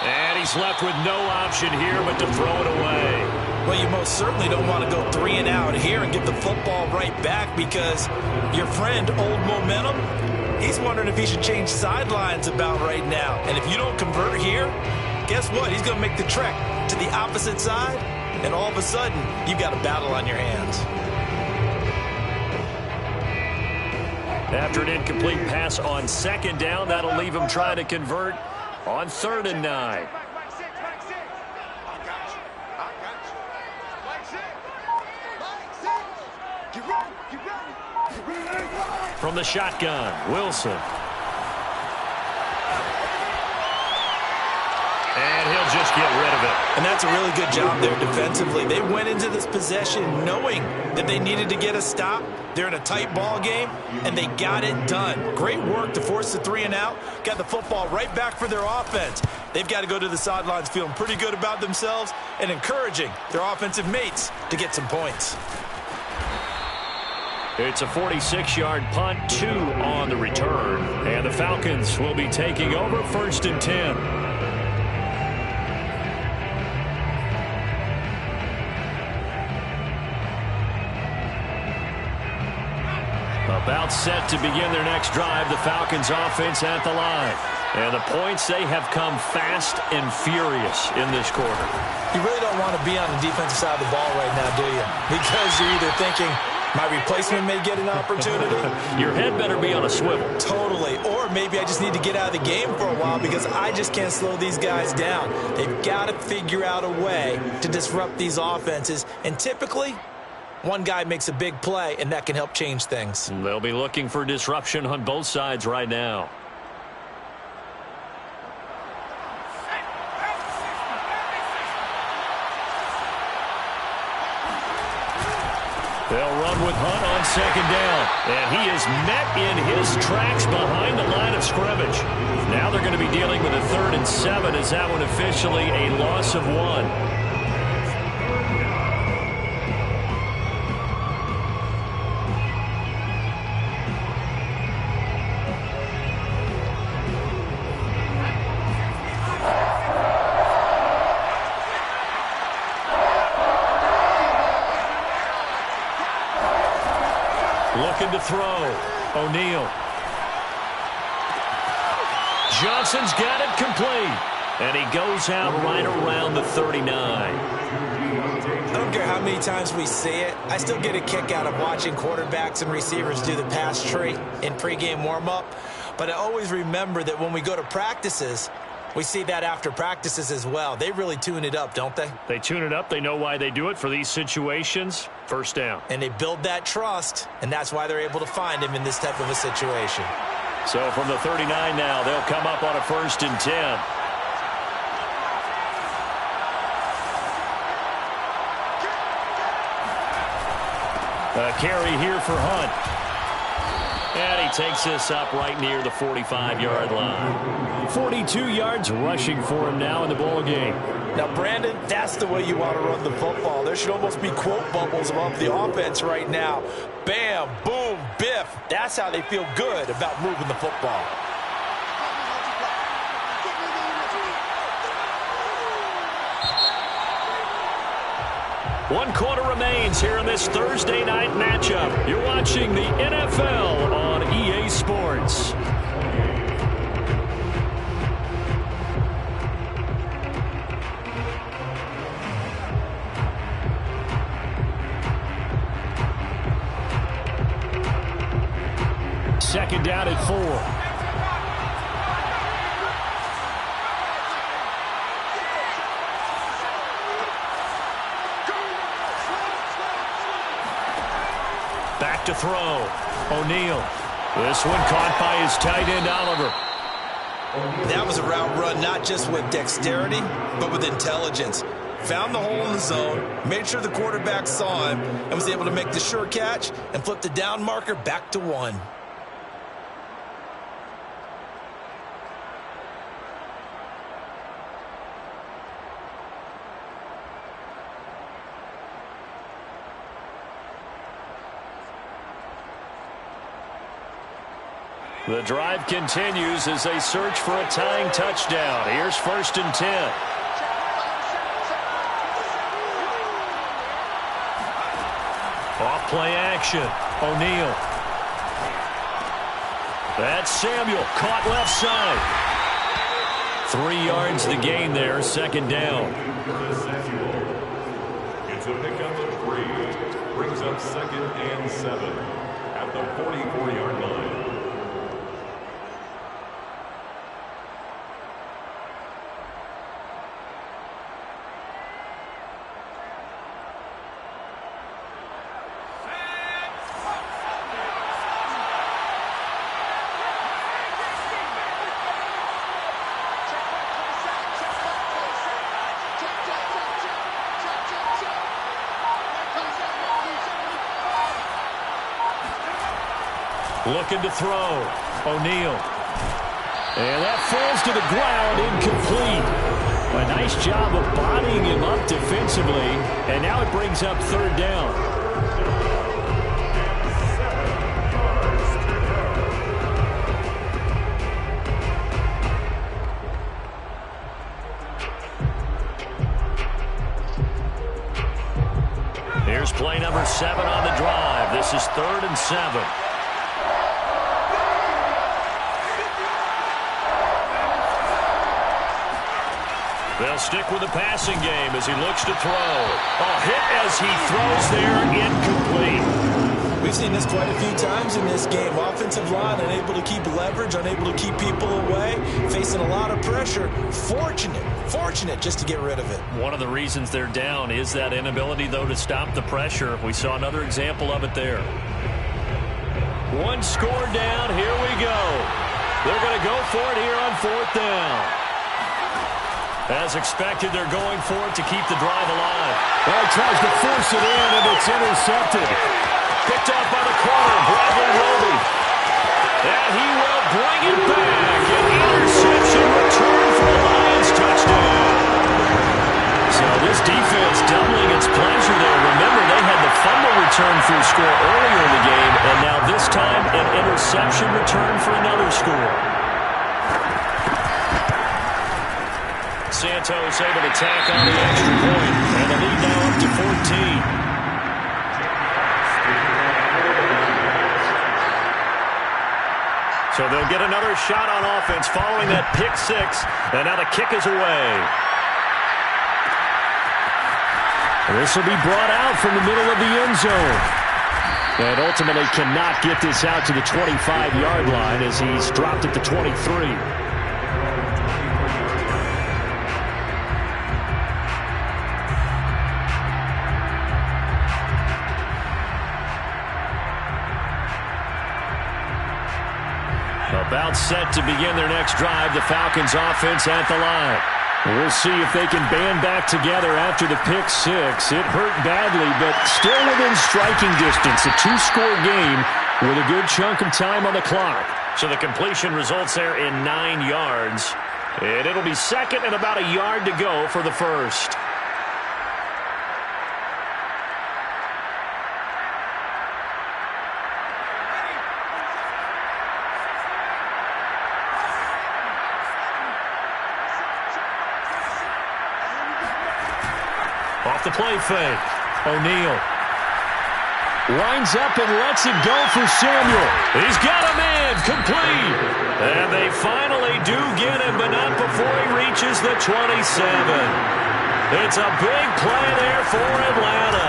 And he's left with no option here but to throw it away. Well, you most certainly don't want to go 3 and out here and get the football right back because your friend, Old Momentum, he's wondering if he should change sidelines about right now. And if you don't convert here, guess what? He's going to make the trek to the opposite side, and all of a sudden, you've got a battle on your hands. After an incomplete pass on second down, that'll leave him trying to convert on 3rd and 9. From the shotgun, Wilson. And he'll just get rid of it. And that's a really good job there defensively. They went into this possession knowing that they needed to get a stop. They're in a tight ball game, and they got it done. Great work to force the 3 and out. Got the football right back for their offense. They've got to go to the sidelines feeling pretty good about themselves and encouraging their offensive mates to get some points. It's a 46-yard punt, 2 on the return. And the Falcons will be taking over 1st and 10. About set to begin their next drive, the Falcons offense at the line. And the points, they have come fast and furious in this quarter. You really don't want to be on the defensive side of the ball right now, do you? Because you're either thinking, my replacement may get an opportunity. Your head better be on a swivel. Totally. Or maybe I just need to get out of the game for a while because I just can't slow these guys down. They've got to figure out a way to disrupt these offenses. And typically, one guy makes a big play, and that can help change things. They'll be looking for disruption on both sides right now. They'll run with Hunt on second down. And he is met in his tracks behind the line of scrimmage. Now they're going to be dealing with a 3rd and 7 as that one officially a loss of 1. Looking to throw. O'Neal. Johnson's got it complete. And he goes out right around the 39. I don't care how many times we see it. I still get a kick out of watching quarterbacks and receivers do the pass tree in pregame warm-up. But I always remember that when we go to practices, we see that after practices as well. They really tune it up, don't they? They tune it up. They know why they do it for these situations. 1st down. And they build that trust, and that's why they're able to find him in this type of a situation. So from the 39 now, they'll come up on a 1st and 10. A carry here for Hunt. And he takes this up right near the 45-yard line. 42 yards rushing for him now in the ball game. Now, Brandon, that's the way you want to run the football. There should almost be quote bubbles above the offense right now. Bam, boom, biff. That's how they feel good about moving the football. One quarter remains here in this Thursday night matchup. You're watching the NFL on EA Sports. Second down at 4. Back to throw. O'Neal. This one caught by his tight end, Oliver. That was a route run not just with dexterity, but with intelligence. Found the hole in the zone, made sure the quarterback saw him, and was able to make the sure catch and flip the down marker back to 1. The drive continues as they search for a tying touchdown. Here's 1st and 10. Off play action. O'Neal. That's Samuel. Caught left side. 3 yards the gain there. 2nd down. It's a pickup of 3. Brings up 2nd and 7 at the 44-yard line. Looking to throw. O'Neal. And that falls to the ground, incomplete. A nice job of bodying him up defensively. And now it brings up 3rd down. Here's play number 7 on the drive. This is 3rd and 7. They'll stick with the passing game as he looks to throw. A hit as he throws there, incomplete. We've seen this quite a few times in this game. Offensive line unable to keep leverage, unable to keep people away, facing a lot of pressure. Fortunate just to get rid of it. One of the reasons they're down is that inability, though, to stop the pressure. We saw another example of it there. 1 score down. Here we go. They're going to go for it here on 4th down. As expected, they're going for it to keep the drive alive. Well, he tries to force it in, and it's intercepted. Picked off by the corner, Bradley Roby. And he will bring it back. An interception return for a Lions touchdown. So this defense doubling its pleasure there. Remember, they had the fumble return for a score earlier in the game, and now this time an interception return for another score. Santos able to tack on the extra point, and the lead now up to 14. So they'll get another shot on offense following that pick 6, and now the kick is away. This will be brought out from the middle of the end zone. And ultimately cannot get this out to the 25-yard line as he's dropped at the 23. About set to begin their next drive, the Falcons offense at the line. We'll see if they can band back together after the pick 6. It hurt badly, but still within striking distance. A 2-score game with a good chunk of time on the clock. So the completion results there in 9 yards. And it'll be 2nd and about a yard to go for the first. Off the play fake. O'Neal lines up and lets it go for Samuel. He's got a man, complete. And they finally do get him, but not before he reaches the 27. It's a big play there for Atlanta.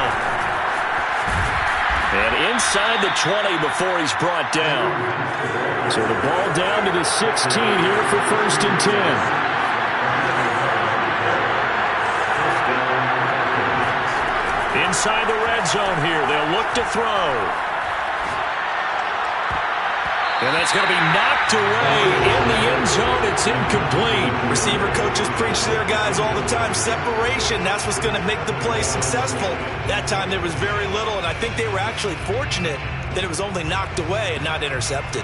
And inside the 20 before he's brought down. So the ball down to the 16 here for 1st and 10. Inside the red zone here. They'll look to throw. And that's going to be knocked away in the end zone. It's incomplete. Receiver coaches preach to their guys all the time. Separation, that's what's going to make the play successful. That time there was very little, and I think they were actually fortunate that it was only knocked away and not intercepted.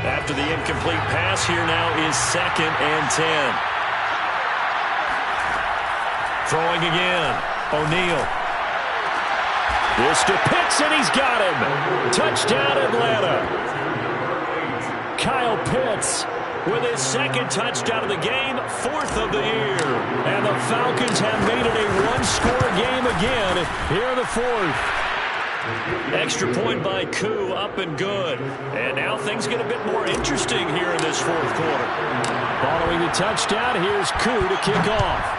After the incomplete pass, here now is 2nd and 10. Throwing again. O'Neal. This to Pitts, and he's got him. Touchdown, Atlanta. Kyle Pitts with his 2nd touchdown of the game, 4th of the year. And the Falcons have made it a one-score game again here in the 4th. Extra point by Koo, up and good. And now things get a bit more interesting here in this 4th quarter. Following the touchdown, here's Koo to kick off.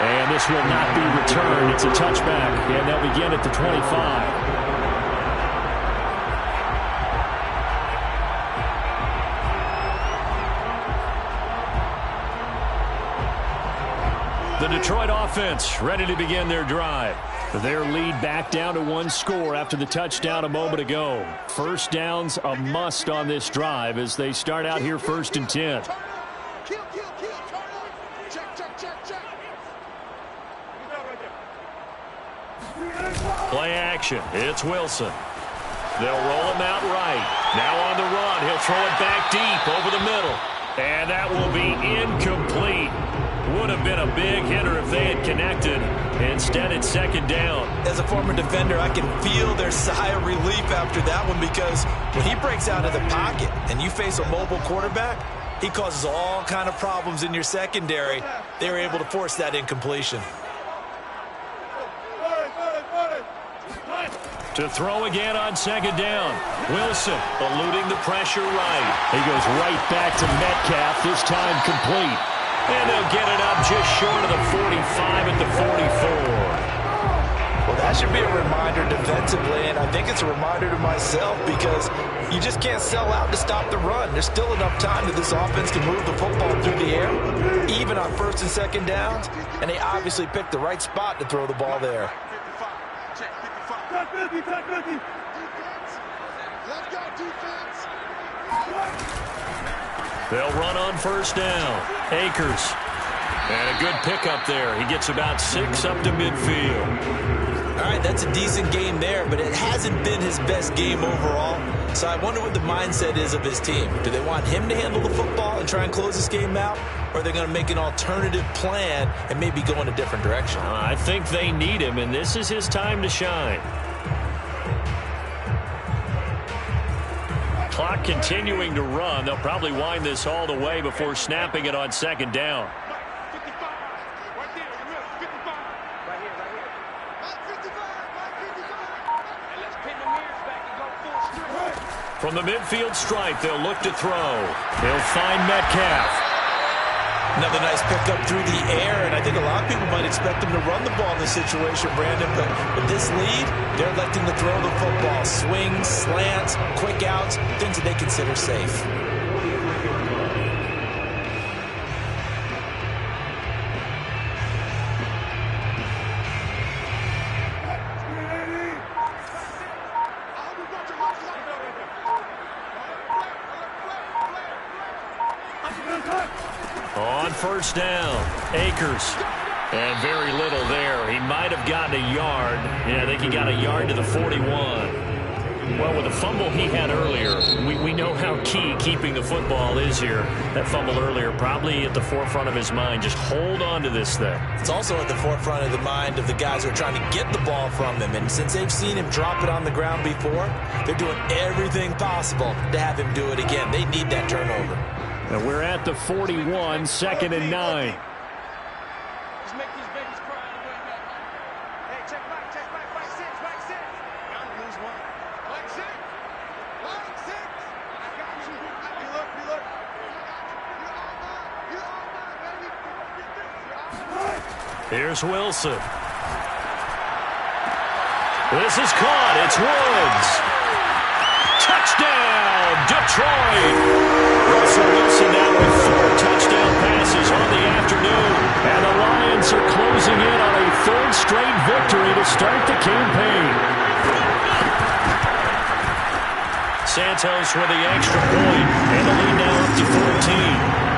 And this will not be returned. It's a touchback, and they'll begin at the 25. The Detroit offense ready to begin their drive. Their lead back down to 1 score after the touchdown a moment ago. First downs a must on this drive as they start out here 1st and 10. Play action. It's Wilson. They'll roll him out right. Now on the run. He'll throw it back deep over the middle. And that will be incomplete. Would have been a big hitter if they had connected. Instead, it's 2nd down. As a former defender, I can feel their sigh of relief after that one, because when he breaks out of the pocket and you face a mobile quarterback, he causes all kind of problems in your secondary. They were able to force that incompletion. To throw again on 2nd down. Wilson eluding the pressure right. He goes right back to Metcalf, this time complete. And they'll get it up just short of the 45 at the 44. Well, that should be a reminder defensively, and I think it's a reminder to myself, because you just can't sell out to stop the run. There's still enough time that this offense can move the football through the air, even on 1st and 2nd downs, and they obviously picked the right spot to throw the ball there. They'll run on 1st down. Akers. And a good pickup there. He gets about 6 up to midfield. All right, that's a decent game there, but it hasn't been his best game overall. So I wonder what the mindset is of his team. Do they want him to handle the football and try and close this game out? Or are they going to make an alternative plan and maybe go in a different direction? I think they need him, and this is his time to shine. Clock continuing to run. They'll probably wind this all the way before snapping it on 2nd down. From the midfield stripe, they'll look to throw. He'll find Metcalf. Another nice pickup through the air, and I think a lot of people might expect him to run the ball in this situation, Brandon, but with this lead, they're electing to throw the football. Swings, slants, quick outs, things that they consider safe. On 1st down, Akers. And very little there. He might have gotten a yard. Yeah, I think he got a yard to the 41. Well, with the fumble he had earlier, we know how key keeping the football is here. That fumble earlier probably at the forefront of his mind. Just hold on to this thing. It's also at the forefront of the mind of the guys who are trying to get the ball from him. And since they've seen him drop it on the ground before, they're doing everything possible to have him do it again. They need that turnover. And we're at the 41, 2nd and 9. Here's Wilson. This is caught. It's Woods. Touchdown, Detroit. Russell Wilson now with 4 touchdown passes on the afternoon. And the Lions are closing in on a 3rd straight victory to start the campaign. Santos with the extra point, and the lead now up to 14.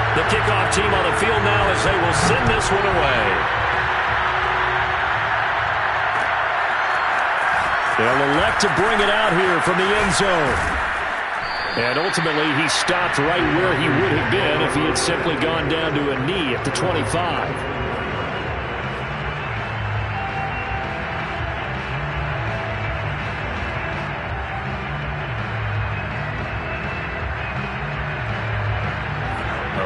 The kickoff team on the field now as they will send this one away. They'll elect to bring it out here from the end zone. And ultimately, he stopped right where he would have been if he had simply gone down to a knee at the 25.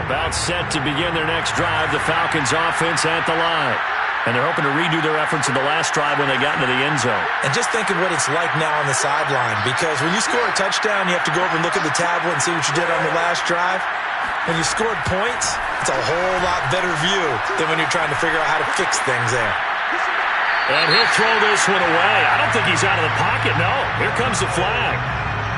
About set to begin their next drive, the Falcons offense at the line. And they're hoping to redo their efforts in the last drive when they got into the end zone. And just think of what it's like now on the sideline, because when you score a touchdown, you have to go over and look at the tablet and see what you did on the last drive. When you scored points, it's a whole lot better view than when you're trying to figure out how to fix things there. And he'll throw this one away. I don't think he's out of the pocket, no. Here comes the flag.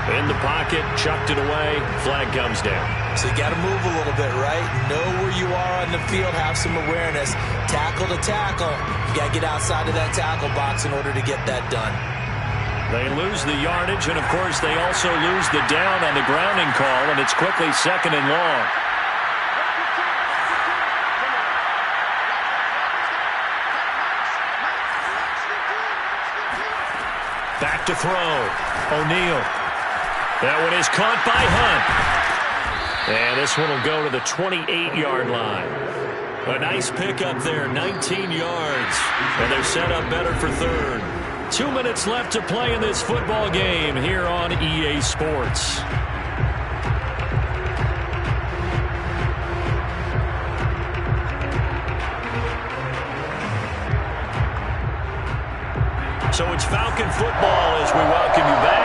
In the pocket, chucked it away, flag comes down. So you got to move a little bit, right? Know where you are on the field, have some awareness. Tackle to tackle. You got to get outside of that tackle box in order to get that done. They lose the yardage, and of course they also lose the down on the grounding call, and it's quickly 2nd and long. Back to throw. O'Neal. That one is caught by Hunt. And this one will go to the 28-yard line. A nice pickup there, 19 yards. And they're set up better for 3rd. 2 minutes left to play in this football game here on EA Sports. So it's Falcon football as we welcome you back.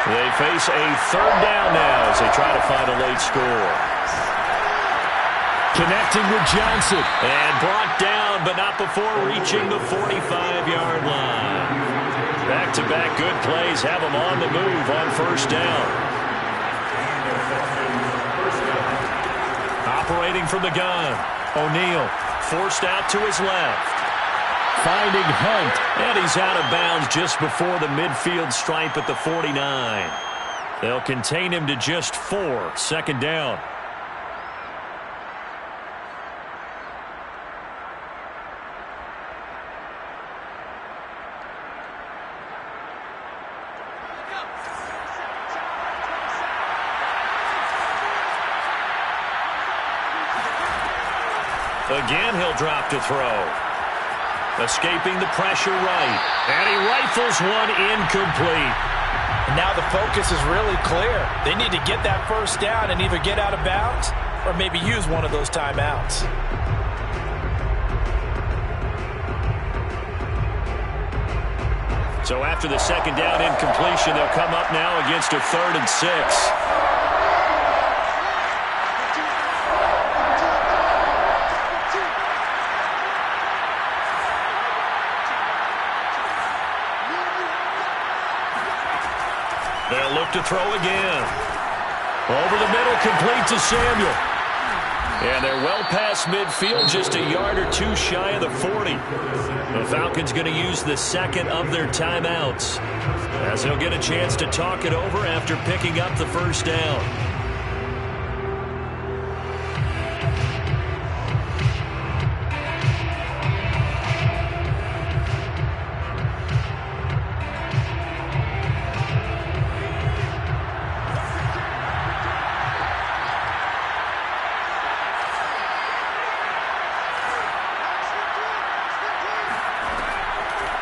They face a 3rd down now as they try to find a late score. Connecting with Johnson. And brought down, but not before reaching the 45-yard line. Back-to-back good plays have them on the move on 1st down. Operating from the gun. O'Neal forced out to his left. Finding Hunt. And he's out of bounds just before the midfield stripe at the 49. They'll contain him to just 4. 2nd down. Again, he'll drop to throw. Escaping the pressure right. And he rifles one incomplete. And now the focus is really clear. They need to get that 1st down and either get out of bounds or maybe use one of those timeouts. So after the 2nd down incompletion, they'll come up now against a 3rd and 6. They'll look to throw again. Over the middle, complete to Samuel. And they're well past midfield, just a yard or 2 shy of the 40. The Falcons going to use the 2nd of their timeouts, as they'll get a chance to talk it over after picking up the 1st down.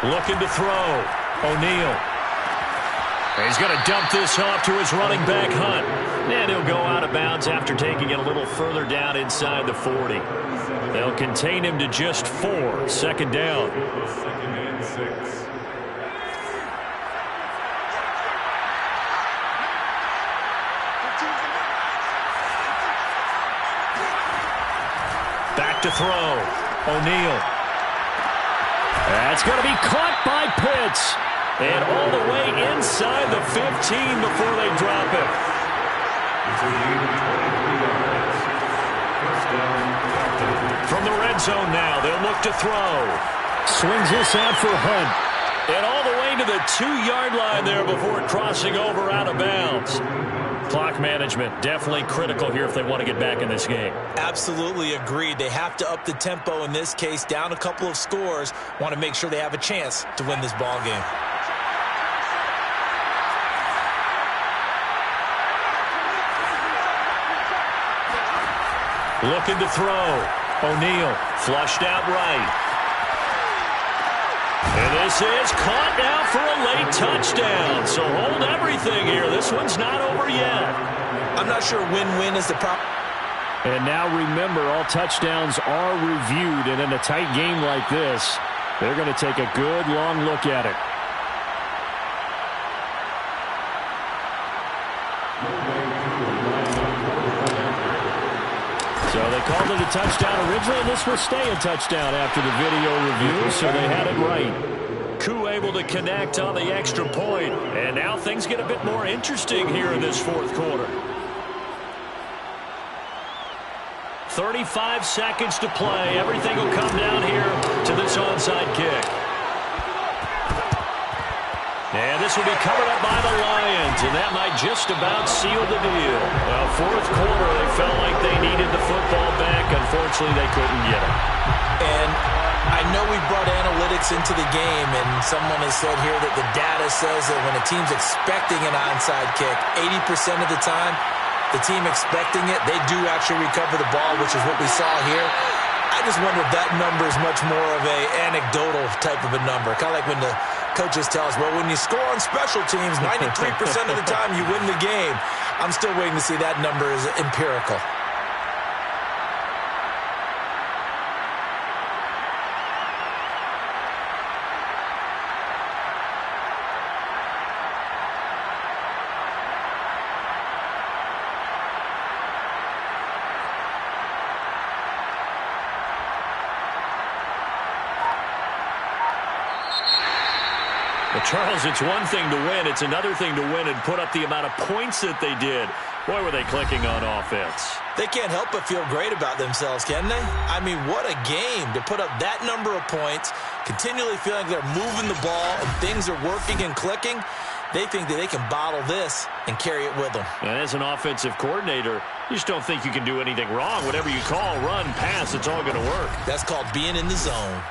Looking to throw. O'Neal. He's going to dump this off to his running back, Hunt. And he'll go out of bounds after taking it a little further down inside the 40. They'll contain him to just 4. 2nd down. 2nd and 6. to throw. O'Neal. That's going to be caught by Pitts. And all the way inside the 15 before they drop it. From the red zone now, they'll look to throw. Swings this out for Hunt. And all the way to the 2-yard line there before crossing over out of bounds. Clock management definitely critical here if they want to get back in this game. Absolutely agreed. They have to up the tempo in this case, down a couple of scores. Want to make sure they have a chance to win this ball game. Looking to throw. O'Neal flushed out right. And this is caught now for a late touchdown. So hold everything here. This one's not over yet. I'm not sure win-win is the problem. And now remember, all touchdowns are reviewed. And in a tight game like this, they're going to take a good long look at it. So they called it a touchdown originally, and this will stay a touchdown after the video review, so they had it right. Koo able to connect on the extra point, and now things get a bit more interesting here in this fourth quarter. 35 seconds to play. Everything will come down here to this onside kick. And this will be covered up by the Lions, and that might just about seal the deal. Well, fourth quarter, they felt like they needed the football back. Unfortunately, they couldn't get it. And I know we brought analytics into the game, and someone has said here that the data says that when a team's expecting an onside kick, 80% of the time, the team expecting it, they do actually recover the ball, which is what we saw here. I just wonder if that number is much more of a anecdotal type of a number. Kind of like when the coaches tell us, well, when you score on special teams, 93% of the time you win the game. I'm still waiting to see that number is empirical. Well, Charles, it's one thing to win. It's another thing to win and put up the amount of points that they did. Boy, were they clicking on offense. They can't help but feel great about themselves, can they? I mean, what a game to put up that number of points, continually feeling they're moving the ball and things are working and clicking. They think that they can bottle this and carry it with them. And as an offensive coordinator, you just don't think you can do anything wrong. Whatever you call, run, pass, it's all going to work. That's called being in the zone.